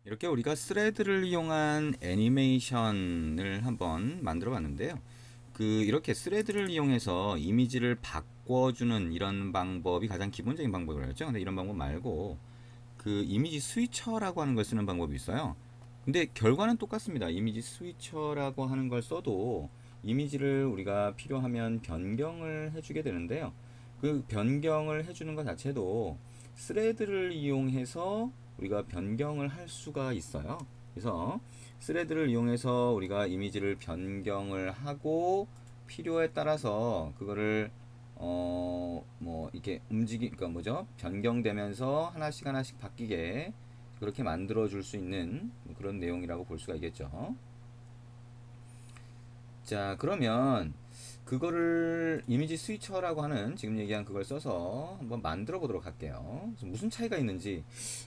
이렇게 우리가 스레드를 이용한 애니메이션을 한번 만들어 봤는데요. 이렇게 스레드를 이용해서 이미지를 바꿔주는 이런 방법이 가장 기본적인 방법이라고 했죠. 근데 이런 방법 말고 이미지 스위처라고 하는 걸 쓰는 방법이 있어요. 근데 결과는 똑같습니다. 이미지 스위처라고 하는 걸 써도 이미지를 우리가 필요하면 변경을 해주게 되는데요. 그 변경을 해주는 것 자체도 스레드를 이용해서 우리가 변경을 할 수가 있어요. 그래서 스레드를 이용해서 우리가 이미지를 변경을 하고 필요에 따라서 그거를 뭐 이렇게 그러니까 뭐죠? 변경되면서 하나씩 하나씩 바뀌게 그렇게 만들어 줄 수 있는 그런 내용이라고 볼 수가 있겠죠. 자, 그러면 그거를 이미지 스위처라고 하는 지금 얘기한 그걸 써서 한번 만들어 보도록 할게요. 무슨 차이가 있는지.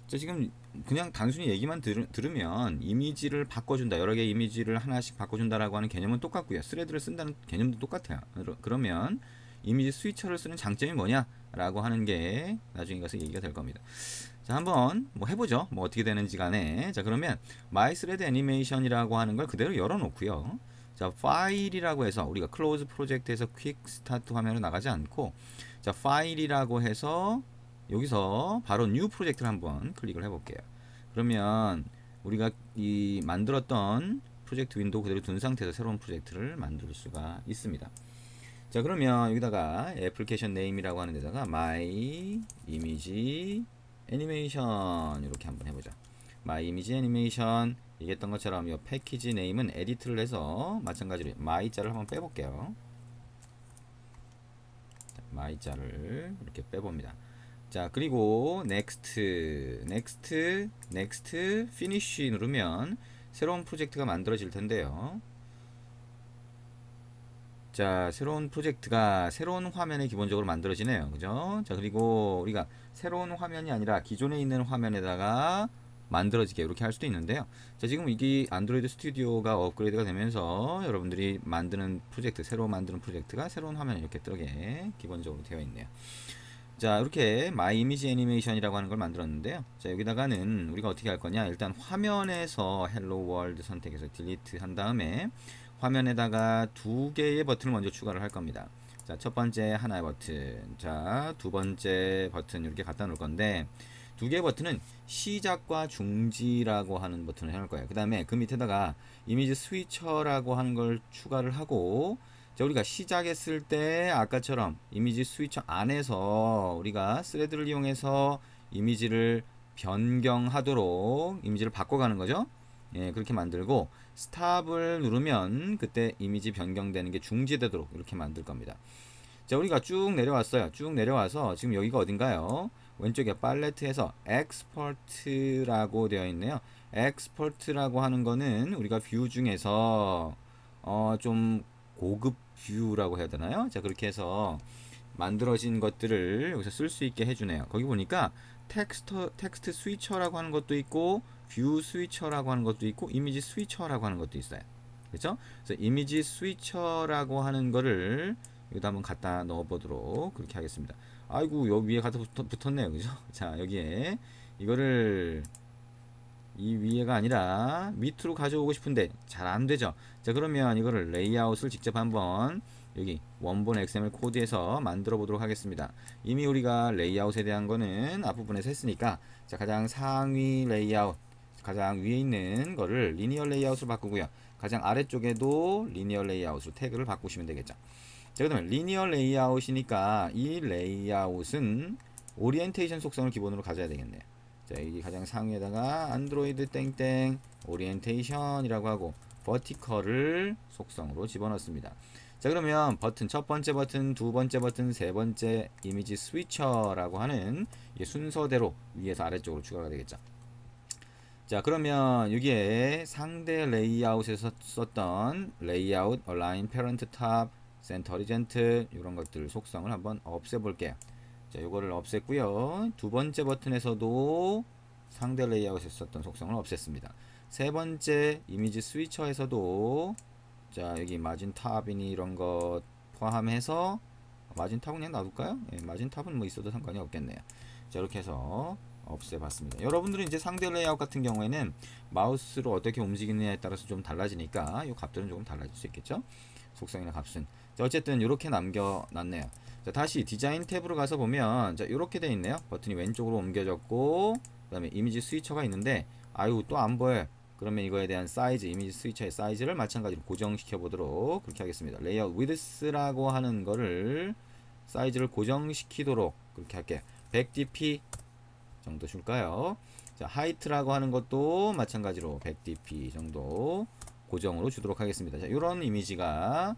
자, 지금 그냥 단순히 얘기만 들으면 이미지를 바꿔준다. 여러 개의 이미지를 하나씩 바꿔준다라고 하는 개념은 똑같고요. 스레드를 쓴다는 개념도 똑같아요. 그러면 이미지 스위처를 쓰는 장점이 뭐냐라고 하는 게 나중에 가서 얘기가 될 겁니다. 자, 한번 뭐 해보죠. 뭐 어떻게 되는지 간에. 자, 그러면 my thread animation이라고 하는 걸 그대로 열어놓고요. 자, 파일이라고 해서 우리가 클로즈 프로젝트에서 퀵 스타트 화면으로 나가지 않고, 자, 파일이라고 해서 여기서 바로 뉴 프로젝트를 한번 클릭을 해볼게요. 그러면 우리가 이 만들었던 프로젝트 윈도우 그대로 둔 상태에서 새로운 프로젝트를 만들 수가 있습니다. 자, 그러면 여기다가 애플리케이션 네임이라고 하는 데다가 my image 애니메이션 이렇게 한번 해보자. my image 애니메이션 얘기했던 것처럼 이 패키지 네임은 에디트를 해서 마찬가지로 my 자를 한번 빼볼게요. my 자를 이렇게 빼봅니다. 자, 그리고 next finish 누르면 새로운 프로젝트가 만들어질 텐데요. 자, 새로운 프로젝트가 새로운 화면에 기본적으로 만들어지네요. 그죠? 자, 그리고 우리가 새로운 화면이 아니라 기존에 있는 화면에다가 만들어지게 이렇게 할 수도 있는데요. 자, 지금 이게 안드로이드 스튜디오가 업그레이드가 되면서 여러분들이 만드는 프로젝트, 새로 만드는 프로젝트가 새로운 화면에 이렇게 뜨게 기본적으로 되어 있네요. 자, 이렇게 마이 이미지 애니메이션이라고 하는 걸 만들었는데요. 자, 여기다가는 우리가 어떻게 할 거냐? 일단 화면에서 헬로 월드 선택해서 딜리트 한 다음에 화면에다가 두 개의 버튼을 먼저 추가를 할 겁니다. 자, 첫 번째 하나의 버튼, 자, 두 번째 버튼 이렇게 갖다 놓을 건데 두 개의 버튼은 시작과 중지라고 하는 버튼을 해놓을 거예요. 그 다음에 그 밑에다가 이미지 스위처라고 하는 걸 추가를 하고, 자, 우리가 시작했을 때 아까처럼 이미지 스위처 안에서 우리가 스레드를 이용해서 이미지를 변경하도록 이미지를 바꿔가는 거죠. 예, 그렇게 만들고 스탑을 누르면 그때 이미지 변경되는 게 중지되도록 이렇게 만들 겁니다. 자, 우리가 쭉 내려왔어요. 쭉 내려와서 지금 여기가 어딘가요? 왼쪽에 팔레트에서 엑스퍼트라고 되어 있네요. 엑스퍼트라고 하는 거는 우리가 뷰 중에서 좀 고급 뷰라고 해야 되나요? 자, 그렇게 해서 만들어진 것들을 여기서 쓸 수 있게 해주네요. 거기 보니까 텍스트 스위처라고 하는 것도 있고 뷰 스위처라고 하는 것도 있고 이미지 스위처라고 하는 것도 있어요. 그렇죠? 그래서 이미지 스위처라고 하는 거를 여기다 한번 갖다 넣어 보도록 그렇게 하겠습니다. 아이고, 여기 위에 갖다 붙었네요. 그죠? 자, 여기에 이거를 이 위에가 아니라 밑으로 가져오고 싶은데 잘 안되죠. 자, 그러면 이거를 레이아웃을 직접 한번 여기 원본 XML 코드에서 만들어 보도록 하겠습니다. 이미 우리가 레이아웃에 대한 거는 앞부분에서 했으니까, 자, 가장 상위 레이아웃, 가장 위에 있는 거를 리니어 레이아웃으로 바꾸고요. 가장 아래쪽에도 리니어 레이아웃으로 태그를 바꾸시면 되겠죠. 자, 그러면 리니어 레이아웃이니까 이 레이아웃은 오리엔테이션 속성을 기본으로 가져야 되겠네요. 자, 여기 가장 상위에다가 안드로이드 땡땡 오리엔테이션이라고 하고 버티컬을 속성으로 집어넣습니다. 자, 그러면 버튼, 첫 번째 버튼, 두 번째 버튼, 세 번째 이미지 스위처라고 하는 이게 순서대로 위에서 아래쪽으로 추가가 되겠죠. 자, 그러면 여기에 상대 레이아웃에서 썼던 레이아웃, 얼라인, 페런트 탑, 센터 리젠트 이런 것들 속성을 한번 없애볼게요. 자, 요거를 없앴고요. 두 번째 버튼에서도 상대 레이아웃에서 썼던 속성을 없앴습니다. 세 번째 이미지 스위처에서도, 자, 여기 마진 탑이니 이런 것 포함해서 마진 탑은 그냥 놔둘까요? 예, 마진 탑은 뭐 있어도 상관이 없겠네요. 자, 이렇게 해서 없애봤습니다. 여러분들은 이제 상대 레이아웃 같은 경우에는 마우스로 어떻게 움직이느냐에 따라서 좀 달라지니까 이 값들은 조금 달라질 수 있겠죠. 속성이나 값은. 자, 어쨌든 이렇게 남겨놨네요. 자, 다시 디자인 탭으로 가서 보면 자, 이렇게 돼 있네요. 버튼이 왼쪽으로 옮겨졌고 그 다음에 이미지 스위처가 있는데 아유 또 안 보여요. 그러면 이거에 대한 사이즈, 이미지 스위처의 사이즈를 마찬가지로 고정시켜 보도록 그렇게 하겠습니다. 레이아웃 위드스라고 하는 거를 사이즈를 고정시키도록 그렇게 할게요. 100dp 정도 줄까요? 자, 하이트라고 하는 것도 마찬가지로 100dp 정도 고정으로 주도록 하겠습니다. 자, 이런 이미지가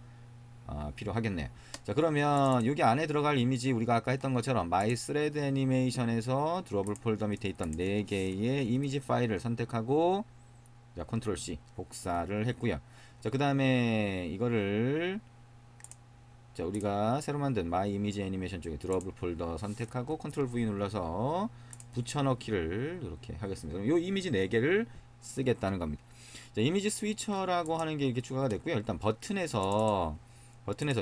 필요하겠네요. 자, 그러면 여기 안에 들어갈 이미지 우리가 아까 했던 것처럼 My Thread 애니메이션에서 드로블 폴더 밑에 있던 4개의 이미지 파일을 선택하고 자, 컨트롤 C 복사를 했고요. 자, 그 다음에 이거를 자, 우리가 새로 만든 My Image 애니메이션 쪽에 드로블 폴더 선택하고 컨트롤 V 눌러서 붙여넣기를 이렇게 하겠습니다. 그럼 이 이미지 4개를 쓰겠다는 겁니다. 자, 이미지 스위처라고 하는 게 이렇게 추가가 됐고요. 일단 버튼에서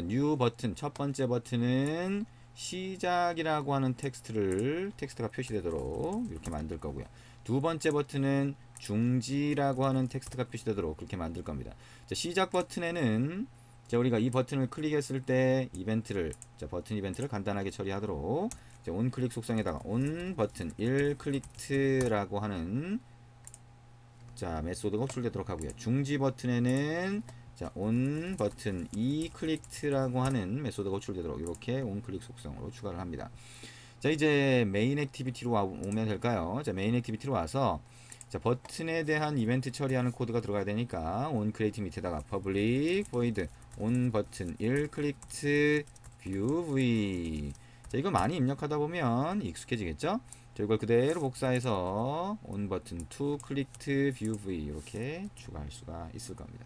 뉴 버튼 첫 번째 버튼은 시작이라고 하는 텍스트가 표시되도록 이렇게 만들 거고요. 두 번째 버튼은 중지라고 하는 텍스트가 표시되도록 그렇게 만들 겁니다. 자, 시작 버튼에는 자, 우리가 이 버튼을 클릭했을 때 버튼 이벤트를 간단하게 처리하도록 자, 온클릭 속성에다가 온 버튼 1 클릭트라고 하는 자, 메소드가 호출되도록 하고요. 중지 버튼에는 자, 온 버튼 2 클릭트라고 하는 메소드가 호출되도록 이렇게 온 클릭 속성으로 추가를 합니다. 자, 이제 메인 액티비티로 오면 될까요? 자, 메인 액티비티로 와서 자, 버튼에 대한 이벤트 처리하는 코드가 들어가야 되니까 온 크리에이트 밑에다가 public void 온 버튼 1 클릭트 view v 자, 이거 많이 입력하다 보면 익숙해지겠죠? 자, 이걸 그대로 복사해서 온 버튼 2 클릭트 view v 이렇게 추가할 수가 있을 겁니다.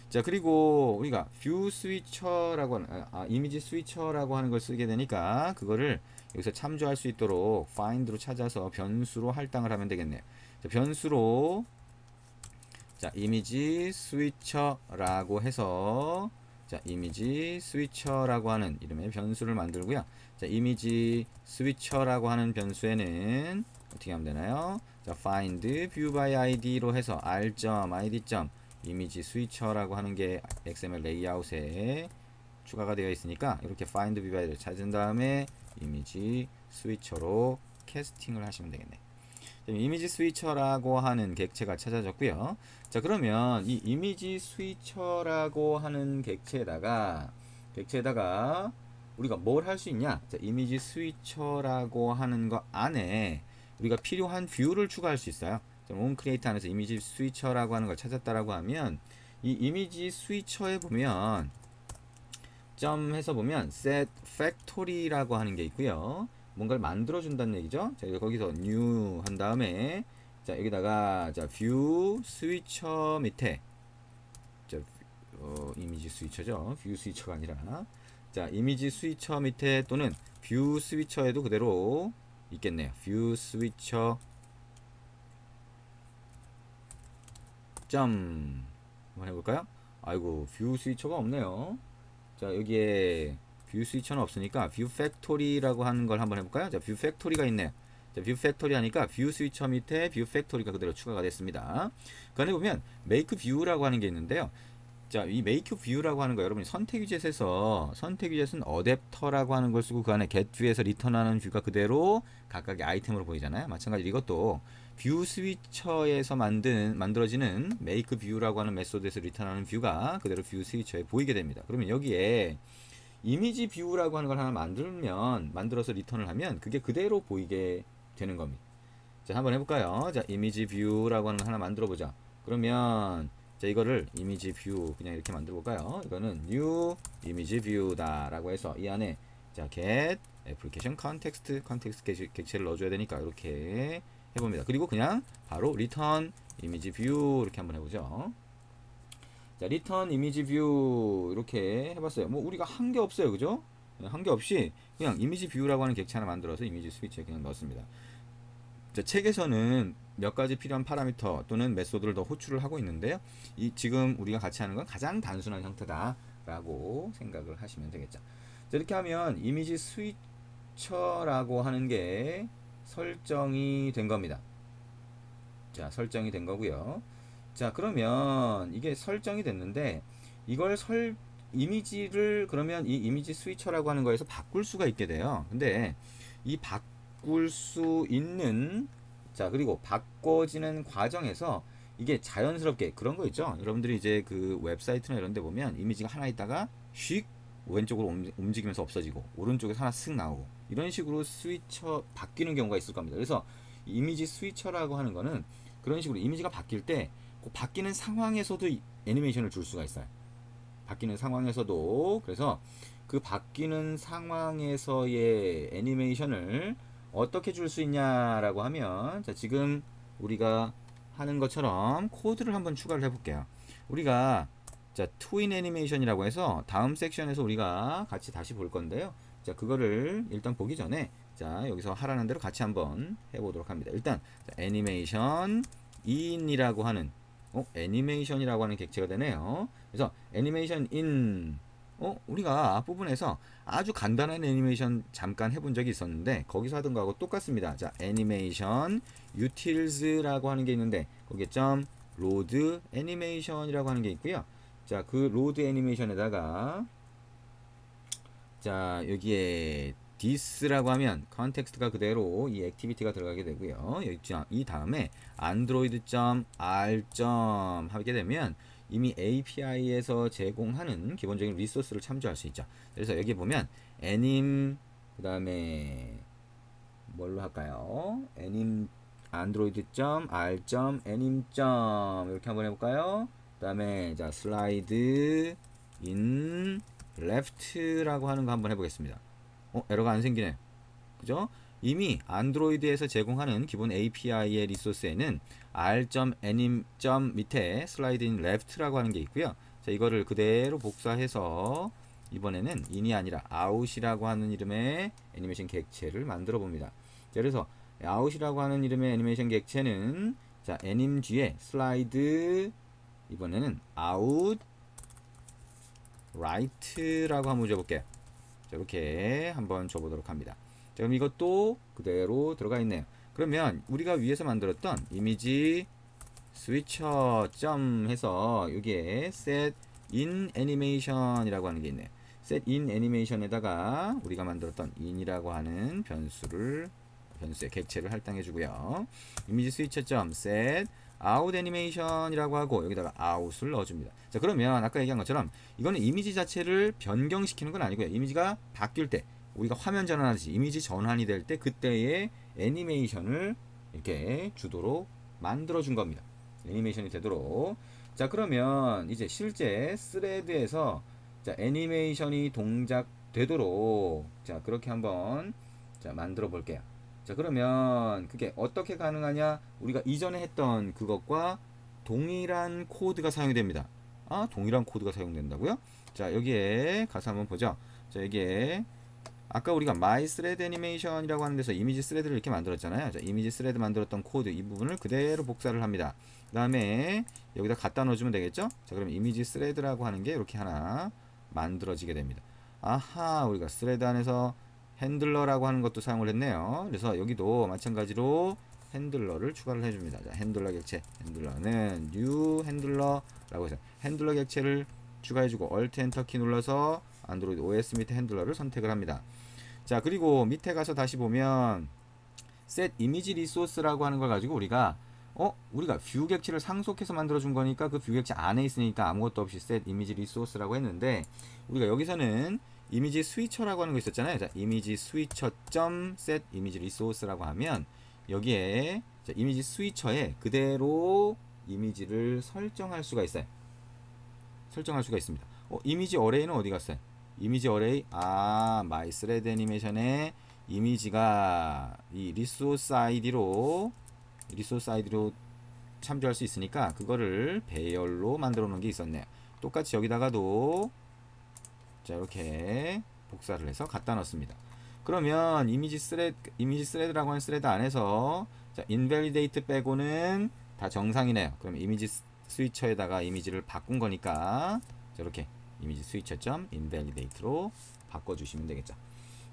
자, 그리고 우리가 뷰 스위처라고 하는 이미지 스위처라고 하는 걸 쓰게 되니까 그거를 여기서 참조할 수 있도록 find로 찾아서 변수로 할당을 하면 되겠네요. 자, 변수로 자, 이미지 스위처라고 해서 자, 이미지 스위처라고 하는 이름의 변수를 만들고요. 자, 이미지 스위처라고 하는 변수에는 어떻게 하면 되나요? 자, find view by id로 해서 r.id. 이미지 스위처라고 하는 게 XML 레이아웃에 추가가 되어 있으니까 이렇게 find view by id를 찾은 다음에 이미지 스위처로 캐스팅을 하시면 되겠네요. 이미지 스위처라고 하는 객체가 찾아졌고요. 자, 그러면 이 이미지 스위처라고 하는 객체에다가 우리가 뭘 할 수 있냐? 자, 이미지 스위처라고 하는 거 안에 우리가 필요한 뷰를 추가할 수 있어요. 온 크리에이트 안에서 이미지 스위처라고 하는 걸 찾았다라고 하면 이 이미지 스위처에 보면 점 해서 보면 set factory라고 하는 게 있고요. 뭔가를 만들어 준다는 얘기죠. 자, 거기서 new 한 다음에 자, 여기다가 자, view 스위처 밑에 자, 이미지 스위처죠. 뷰 스위처가 아니라 자, 이미지 스위처 밑에 또는 뷰 스위처에도 그대로 있겠네요. 뷰 스위처 점 한번 해볼까요? 아이고, 뷰 스위처가 없네요. 자, 여기에 뷰 스위처는 없으니까 뷰 팩토리라고 하는 걸 한번 해볼까요? 자, 뷰 팩토리가 있네요. 자, 뷰 팩토리 하니까 뷰 스위처 밑에 뷰 팩토리가 그대로 추가가 됐습니다. 그 안에 보면 메이크 뷰라고 하는 게 있는데요. 자, 이 메이크 뷰라고 하는 거 여러분이 선택 위젯에서 선택 위젯은 어댑터라고 하는 걸 쓰고 그 안에 get 뷰에서 리턴하는 뷰가 그대로 각각의 아이템으로 보이잖아요. 마찬가지로 이것도 뷰 스위처에서 만들어지는 메이크 뷰라고 하는 메소드에서 리턴하는 뷰가 그대로 뷰 스위처에 보이게 됩니다. 그러면 여기에 이미지 뷰라고 하는 걸 하나 만들어서 리턴을 하면 그게 그대로 보이게 되는 겁니다. 자, 한번 해볼까요? 자, 이미지 뷰라고 하는 거 하나 만들어 보자. 그러면 자, 이거를 이미지 뷰 그냥 이렇게 만들어 볼까요? 이거는 new 이미지 뷰다 라고 해서 이 안에 자, get application context 객체를 넣어줘야 되니까 이렇게 해봅니다. 그리고 그냥 바로 return 이미지 뷰 이렇게 한번 해보죠. 자, return 이미지 뷰 이렇게 해봤어요. 뭐 우리가 한 게 없어요, 그죠? 한 게 없이 그냥 이미지 뷰라고 하는 객체 하나 만들어서 이미지 스위치에 그냥 넣습니다. 자, 책에서는 몇 가지 필요한 파라미터 또는 메소드를 더 호출을 하고 있는데요. 지금 우리가 같이 하는 건 가장 단순한 형태다라고 생각을 하시면 되겠죠. 자, 이렇게 하면 이미지 스위처라고 하는 게 설정이 된 겁니다. 자, 설정이 된 거고요. 자, 그러면 이게 설정이 됐는데 이걸 이미지를 그러면 이 이미지 스위처라고 하는 거에서 바꿀 수가 있게 돼요. 근데 이 바꿀 수 있는, 자, 그리고 바꿔지는 과정에서 이게 자연스럽게 그런 거 있죠. 여러분들이 이제 그 웹사이트나 이런 데 보면 이미지가 하나 있다가 휙 왼쪽으로 움직이면서 없어지고 오른쪽에 하나 쓱 나오고 이런 식으로 스위처 바뀌는 경우가 있을 겁니다. 그래서 이미지 스위처라고 하는 거는 그런 식으로 이미지가 바뀔 때 그 바뀌는 상황에서도 애니메이션을 줄 수가 있어요. 바뀌는 상황에서도. 그래서 그 바뀌는 상황에서의 애니메이션을 어떻게 줄 수 있냐라고 하면, 자, 지금 우리가 하는 것처럼 코드를 한번 추가를 해볼게요. 우리가 자, 트윈 애니메이션이라고 해서 다음 섹션에서 우리가 같이 다시 볼 건데요. 자, 그거를 일단 보기 전에 자, 여기서 하라는 대로 같이 한번 해보도록 합니다. 일단 자, 애니메이션 인이라고 하는 애니메이션이라고 하는 객체가 되네요. 그래서 애니메이션 인, 우리가 앞부분에서 아주 간단한 애니메이션 잠깐 해본 적이 있었는데 거기서 하던 거하고 똑같습니다. 자, 애니메이션 utils라고 하는 게 있는데 거기에 점 로드 애니메이션이라고 하는 게 있고요. 자, 그 로드 애니메이션에다가 자, 여기에 this라고 하면 컨텍스트가 그대로 이 액티비티가 들어가게 되고요. 이 다음에 android.r. 하게 되면 이미 API에서 제공하는 기본적인 리소스를 참조할 수 있죠. 그래서 여기 보면 anim, 그 다음에 뭘로 할까요? anim android.r. anim. 이렇게 한번 해볼까요? 그 다음에 자, slide in left라고 하는 거 한번 해보겠습니다. 에러가 안 생기네. 그죠? 이미 안드로이드에서 제공하는 기본 API의 리소스에는 r.anim. 밑에 slide in left라고 하는 게 있고요. 자, 이거를 그대로 복사해서 이번에는 in이 아니라 out이라고 하는 이름의 애니메이션 객체를 만들어 봅니다. 자, 그래서 out이라고 하는 이름의 애니메이션 객체는 자, anim 뒤에 slide, 이번에는 out right라고 한번 줘볼게요. 자, 이렇게 한번 줘보도록 합니다. 자, 그럼 이것도 그대로 들어가 있네요. 그러면 우리가 위에서 만들었던 이미지 스위처 점 해서 여기에 set in animation이라고 하는 게 있네요. set in animation에다가 우리가 만들었던 in이라고 하는 변수의 객체를 할당해 주고요. 이미지 스위처 점 set out animation이라고 하고 여기다가 out을 넣어줍니다. 자, 그러면 아까 얘기한 것처럼 이거는 이미지 자체를 변경시키는 건 아니고요. 이미지가 바뀔 때 우리가 화면 전환하듯이 이미지 전환이 될 때 그때의 애니메이션을 이렇게 주도록 만들어 준 겁니다. 애니메이션이 되도록. 자, 그러면 이제 실제 스레드에서 자, 애니메이션이 동작되도록 자, 그렇게 한번 자, 만들어 볼게요. 자, 그러면 그게 어떻게 가능하냐? 우리가 이전에 했던 그것과 동일한 코드가 사용이 됩니다. 아, 동일한 코드가 사용된다고요? 자, 여기에 가서 한번 보죠. 자, 여기에 아까 우리가 my thread animation이라고 하는 데서 이미지 스레드를 이렇게 만들었잖아요. 자, 이미지 스레드 만들었던 코드 이 부분을 그대로 복사를 합니다. 그 다음에 여기다 갖다 넣어주면 되겠죠? 자, 그럼 이미지 스레드라고 하는 게 이렇게 하나 만들어지게 됩니다. 아하, 우리가 스레드 안에서 핸들러라고 하는 것도 사용을 했네요. 그래서 여기도 마찬가지로 핸들러를 추가를 해줍니다. 자, 핸들러 객체, 핸들러는 new 핸들러라고 해서 핸들러 객체를 추가해주고 Alt 엔터 키 눌러서 안드로이드 OS 밑에 핸들러를 선택을 합니다. 자, 그리고 밑에 가서 다시 보면 set image resource라고 하는 걸 가지고 우리가 뷰 객체를 상속해서 만들어 준 거니까 그 뷰 객체 안에 있으니까 아무것도 없이 set image resource라고 했는데 우리가 여기서는 이미지 스위처라고 하는 거 있었잖아요. 자, 이미지 스위처 점 set image resource라고 하면 여기에 자, 이미지 스위처에 그대로 이미지를 설정할 수가 있어요. 설정할 수가 있습니다. 이미지 어레이는 어디 갔어요? 이미지 어레이, my thread 애니메이션에 이미지가 이 리소스 아이디로 참조할 수 있으니까 그거를 배열로 만들어 놓은 게 있었네요. 똑같이 여기다가도 자, 이렇게 복사를 해서 갖다 넣습니다. 그러면 이미지 스레드라고 하는 스레드 안에서 자, invalidate 빼고는 다 정상이네요. 그럼 이미지 스위처에다가 이미지를 바꾼 거니까 자, 이렇게 이미지 스위처 점 invalidate로 바꿔주시면 되겠죠.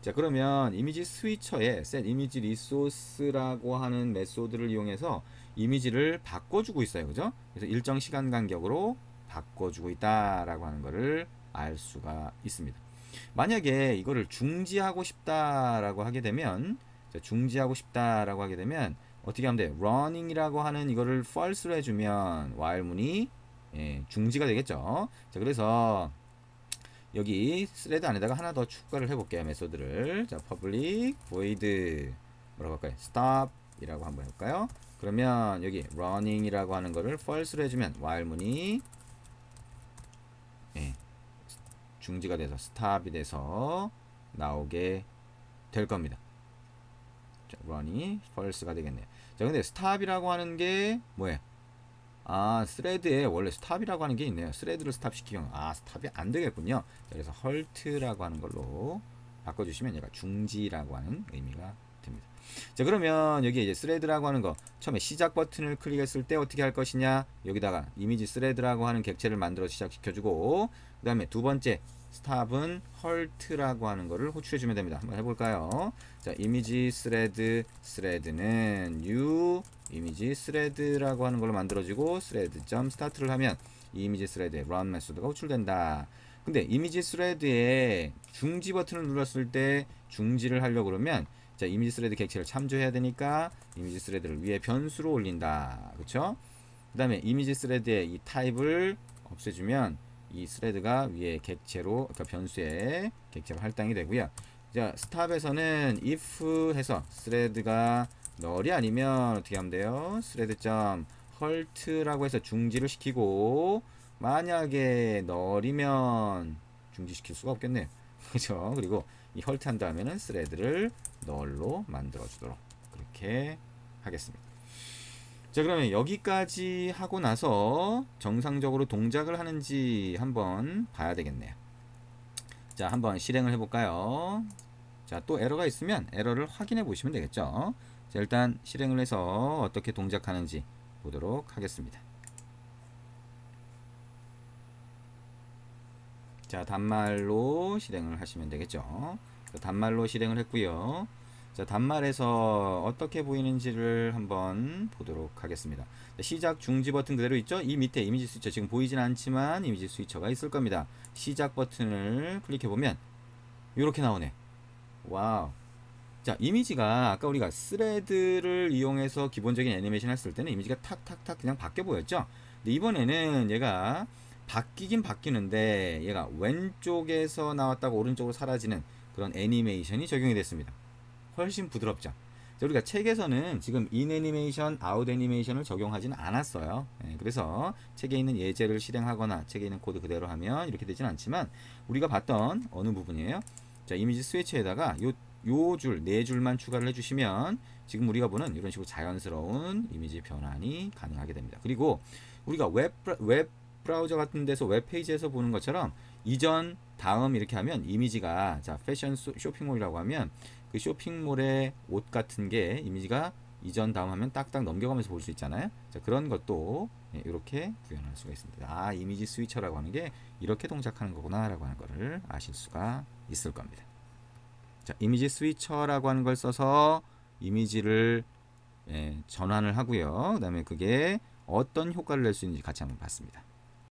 자, 그러면 이미지 스위처에 set 이미지 리소스라고 하는 메소드를 이용해서 이미지를 바꿔주고 있어요. 그죠? 그래서 일정 시간 간격으로 바꿔주고 있다라고 하는 것을 알 수가 있습니다. 만약에 이거를 중지하고 싶다라고 하게 되면, 자, 중지하고 싶다라고 하게 되면 어떻게 하면 돼요? running이라고 하는 이거를 false로 해주면 while 문이 중지가 되겠죠. 자, 그래서 여기 스레드 안에다가 하나 더 추가를 해볼게요. 메소드를. 자, public void 뭐라고 할까요? stop 이라고 한번 해볼까요? 그러면 여기 running 이라고 하는 거를 false로 해주면 while 문이 중지가 돼서 stop이 돼서 나오게 될 겁니다. 자, run이 false가 되겠네요. 자, 근데 stop이라고 하는 게 뭐예요? 아, 스레드에 원래 스탑이라고 하는 게 있네요. 스레드를 스탑 시키면 스탑이 안 되겠군요. 그래서 halt라고 하는 걸로 바꿔주시면 얘가 중지라고 하는 의미가 됩니다. 자, 그러면 여기 이제 스레드라고 하는 거 처음에 시작 버튼을 클릭했을 때 어떻게 할 것이냐, 여기다가 이미지 스레드라고 하는 객체를 만들어 시작시켜주고, 그 다음에 두 번째 스탑은 halt라고 하는 거를 호출해주면 됩니다. 한번 해볼까요? 자, 이미지 스레드는 new 이미지 스레드라고 하는 걸로 만들어지고 스레드.start를 하면 이 이미지 스레드에 run 메소드가 호출된다. 근데 이미지 스레드에 중지 버튼을 눌렀을 때 중지를 하려고 그러면, 자, 이미지 스레드 객체를 참조해야 되니까 이미지 스레드를 위에 변수로 올린다. 그쵸? 그 다음에 이미지 스레드의 이 타입을 없애주면 이 스레드가 위에 객체로, 그러니까 변수에 객체로 할당이 되고요. 자, 스탑에서는 if 해서 스레드가 널이 아니면 어떻게 하면 돼요? 스레드.halt라고 해서 중지를 시키고, 만약에 널이면 중지시킬 수가 없겠네요. 그죠? 그리고 이 헐트 한 다음에는 스레드를 널로 만들어 주도록 그렇게 하겠습니다. 자, 그러면 여기까지 하고 나서 정상적으로 동작을 하는지 한번 봐야 되겠네요. 자, 한번 실행을 해볼까요? 자, 또 에러가 있으면 에러를 확인해 보시면 되겠죠. 자, 일단 실행을 해서 어떻게 동작하는지 보도록 하겠습니다. 자, 단말로 실행을 하시면 되겠죠. 단말로 실행을 했고요. 자, 단말에서 어떻게 보이는지를 한번 보도록 하겠습니다. 자, 시작 중지 버튼 그대로 있죠. 이 밑에 이미지 스위처 지금 보이진 않지만 이미지 스위처가 있을 겁니다. 시작 버튼을 클릭해 보면 이렇게 나오네. 와우. 자, 이미지가 아까 우리가 스레드를 이용해서 기본적인 애니메이션 했을 때는 이미지가 탁탁탁 그냥 바뀌어 보였죠. 근데 이번에는 얘가 바뀌긴 바뀌는데 얘가 왼쪽에서 나왔다가 오른쪽으로 사라지는 그런 애니메이션이 적용이 됐습니다. 훨씬 부드럽죠. 자, 우리가 책에서는 지금 인 애니메이션, 아웃 애니메이션을 적용하지는 않았어요. 그래서 책에 있는 예제를 실행하거나 책에 있는 코드 그대로 하면 이렇게 되진 않지만 우리가 봤던 어느 부분이에요. 자, 이미지 스위치에다가 요 줄, 네 줄만 추가를 해주시면 지금 우리가 보는 이런 식으로 자연스러운 이미지 변환이 가능하게 됩니다. 그리고 우리가 웹 브라우저 같은 데서 웹페이지에서 보는 것처럼 이전, 다음 이렇게 하면 이미지가, 자, 패션 쇼핑몰이라고 하면 그 쇼핑몰의 옷 같은 게 이미지가 이전, 다음 하면 딱딱 넘겨가면서 볼 수 있잖아요. 자, 그런 것도 이렇게 구현할 수가 있습니다. 이미지 스위처라고 하는 게 이렇게 동작하는 거구나 라고 하는 거를 아실 수가 있을 겁니다. 자, 이미지 스위처라고 하는 걸 써서 이미지를 전환을 하고요. 그 다음에 그게 어떤 효과를 낼 수 있는지 같이 한번 봤습니다.